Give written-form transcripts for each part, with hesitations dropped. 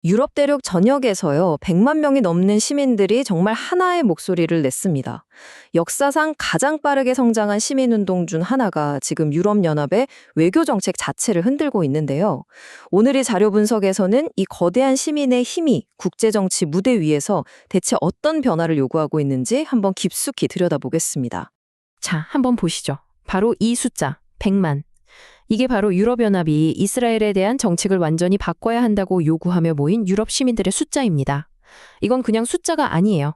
유럽 대륙 전역에서요, 100만 명이 넘는 시민들이 정말 하나의 목소리를 냈습니다. 역사상 가장 빠르게 성장한 시민운동 중 하나가 지금 유럽연합의 외교 정책 자체를 흔들고 있는데요. 오늘 이 자료 분석에서는 이 거대한 시민의 힘이 국제정치 무대 위에서 대체 어떤 변화를 요구하고 있는지 한번 깊숙이 들여다보겠습니다. 자, 한번 보시죠. 바로 이 숫자, 100만. 이게 바로 유럽연합이 이스라엘에 대한 정책을 완전히 바꿔야 한다고 요구하며 모인 유럽 시민들의 숫자입니다. 이건 그냥 숫자가 아니에요.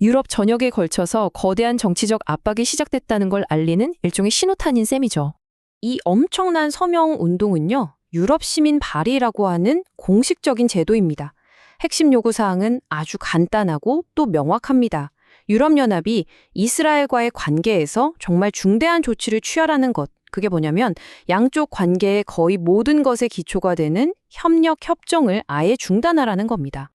유럽 전역에 걸쳐서 거대한 정치적 압박이 시작됐다는 걸 알리는 일종의 신호탄인 셈이죠. 이 엄청난 서명 운동은요, 유럽 시민 발의라고 하는 공식적인 제도입니다. 핵심 요구 사항은 아주 간단하고 또 명확합니다. 유럽연합이 이스라엘과의 관계에서 정말 중대한 조치를 취하라는 것. 그게 뭐냐면 양쪽 관계의 거의 모든 것의 기초가 되는 협력, 협정을 아예 중단하라는 겁니다.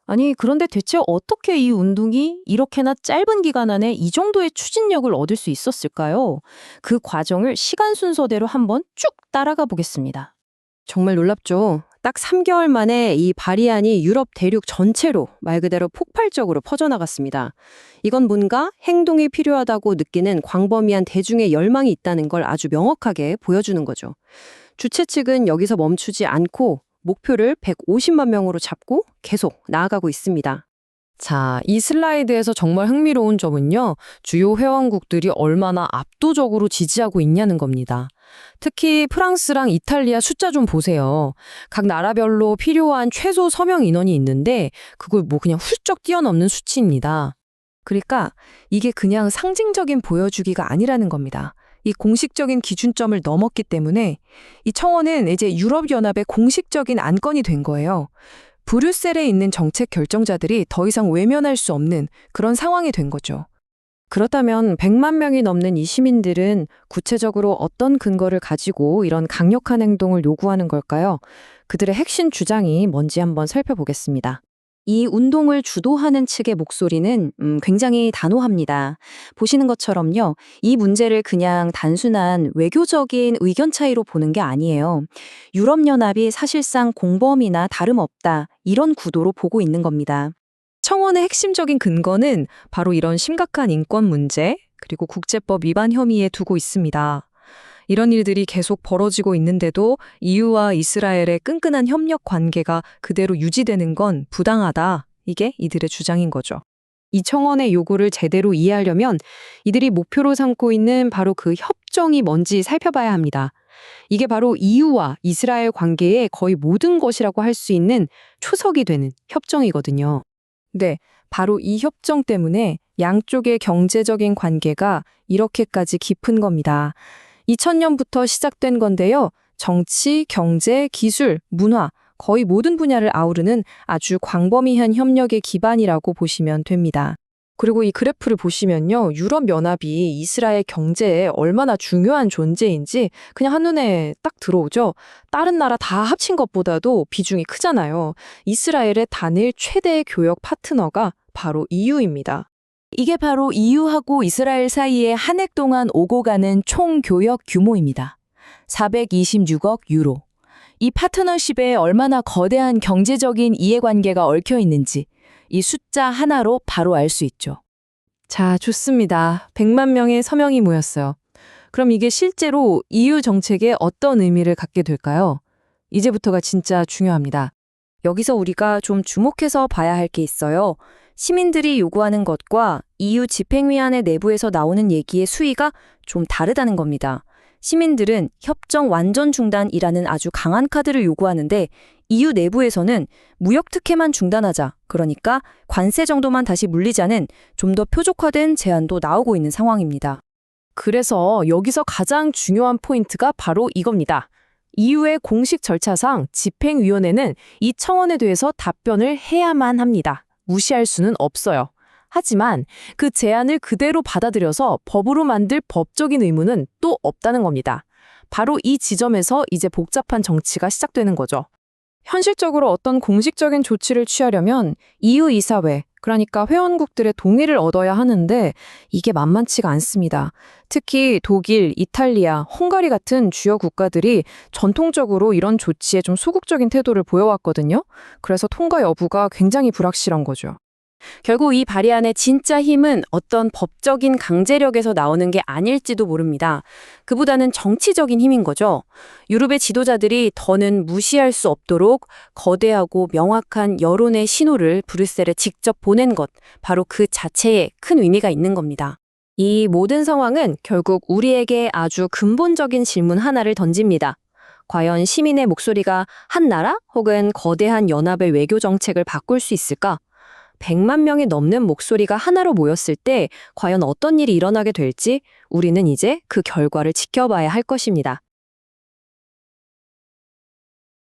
아니, 그런데 대체 어떻게 이 운동이 이렇게나 짧은 기간 안에 이 정도의 추진력을 얻을 수 있었을까요? 그 과정을 시간 순서대로 한번 쭉 따라가 보겠습니다. 정말 놀랍죠? 딱 3개월 만에 이 발의안이 유럽 대륙 전체로 말 그대로 폭발적으로 퍼져나갔습니다. 이건 뭔가 행동이 필요하다고 느끼는 광범위한 대중의 열망이 있다는 걸 아주 명확하게 보여주는 거죠. 주최 측은 여기서 멈추지 않고 목표를 150만 명으로 잡고 계속 나아가고 있습니다. 자, 이 슬라이드에서 정말 흥미로운 점은요, 주요 회원국들이 얼마나 압도적으로 지지하고 있냐는 겁니다. 특히 프랑스랑 이탈리아 숫자 좀 보세요. 각 나라별로 필요한 최소 서명 인원이 있는데 그걸 뭐 그냥 훌쩍 뛰어넘는 수치입니다. 그러니까 이게 그냥 상징적인 보여주기가 아니라는 겁니다. 이 공식적인 기준점을 넘었기 때문에 이 청원은 이제 유럽연합의 공식적인 안건이 된 거예요. 브뤼셀에 있는 정책 결정자들이 더 이상 외면할 수 없는 그런 상황이 된 거죠. 그렇다면 100만 명이 넘는 이 시민들은 구체적으로 어떤 근거를 가지고 이런 강력한 행동을 요구하는 걸까요? 그들의 핵심 주장이 뭔지 한번 살펴보겠습니다. 이 운동을 주도하는 측의 목소리는 굉장히 단호합니다. 보시는 것처럼요, 이 문제를 그냥 단순한 외교적인 의견 차이로 보는 게 아니에요. 유럽연합이 사실상 공범이나 다름없다, 이런 구도로 보고 있는 겁니다. 청원의 핵심적인 근거는 바로 이런 심각한 인권 문제, 그리고 국제법 위반 혐의에 두고 있습니다. 이런 일들이 계속 벌어지고 있는데도 EU와 이스라엘의 끈끈한 협력 관계가 그대로 유지되는 건 부당하다. 이게 이들의 주장인 거죠. 이 청원의 요구를 제대로 이해하려면 이들이 목표로 삼고 있는 바로 그 협정이 뭔지 살펴봐야 합니다. 이게 바로 EU와 이스라엘 관계의 거의 모든 것이라고 할 수 있는 초석이 되는 협정이거든요. 네, 바로 이 협정 때문에 양쪽의 경제적인 관계가 이렇게까지 깊은 겁니다. 2000년부터 시작된 건데요. 정치, 경제, 기술, 문화, 거의 모든 분야를 아우르는 아주 광범위한 협력의 기반이라고 보시면 됩니다. 그리고 이 그래프를 보시면요, 유럽연합이 이스라엘 경제에 얼마나 중요한 존재인지 그냥 한눈에 딱 들어오죠. 다른 나라 다 합친 것보다도 비중이 크잖아요. 이스라엘의 단일 최대의 교역 파트너가 바로 EU입니다. 이게 바로 EU하고 이스라엘 사이에 한 해 동안 오고 가는 총 교역 규모입니다. 426억 유로. 이 파트너십에 얼마나 거대한 경제적인 이해관계가 얽혀 있는지 이 숫자 하나로 바로 알 수 있죠. 자, 좋습니다. 100만 명의 서명이 모였어요. 그럼 이게 실제로 EU 정책에 어떤 의미를 갖게 될까요? 이제부터가 진짜 중요합니다. 여기서 우리가 좀 주목해서 봐야 할 게 있어요. 시민들이 요구하는 것과 EU 집행위원회 내부에서 나오는 얘기의 수위가 좀 다르다는 겁니다. 시민들은 협정 완전 중단이라는 아주 강한 카드를 요구하는데 EU 내부에서는 무역 특혜만 중단하자, 그러니까 관세 정도만 다시 물리자는 좀 더 표적화된 제안도 나오고 있는 상황입니다. 그래서 여기서 가장 중요한 포인트가 바로 이겁니다. EU의 공식 절차상 집행위원회는 이 청원에 대해서 답변을 해야만 합니다. 무시할 수는 없어요. 하지만 그 제안을 그대로 받아들여서 법으로 만들 법적인 의무는 또 없다는 겁니다. 바로 이 지점에서 이제 복잡한 정치가 시작되는 거죠. 현실적으로 어떤 공식적인 조치를 취하려면 EU 이사회, 그러니까 회원국들의 동의를 얻어야 하는데 이게 만만치가 않습니다. 특히 독일, 이탈리아, 헝가리 같은 주요 국가들이 전통적으로 이런 조치에 좀 소극적인 태도를 보여왔거든요. 그래서 통과 여부가 굉장히 불확실한 거죠. 결국 이 발의안의 진짜 힘은 어떤 법적인 강제력에서 나오는 게 아닐지도 모릅니다. 그보다는 정치적인 힘인 거죠. 유럽의 지도자들이 더는 무시할 수 없도록 거대하고 명확한 여론의 신호를 브뤼셀에 직접 보낸 것, 바로 그 자체에 큰 의미가 있는 겁니다. 이 모든 상황은 결국 우리에게 아주 근본적인 질문 하나를 던집니다. 과연 시민의 목소리가 한 나라 혹은 거대한 연합의 외교 정책을 바꿀 수 있을까? 100만 명이 넘는 목소리가 하나로 모였을 때 과연 어떤 일이 일어나게 될지 우리는 이제 그 결과를 지켜봐야 할 것입니다.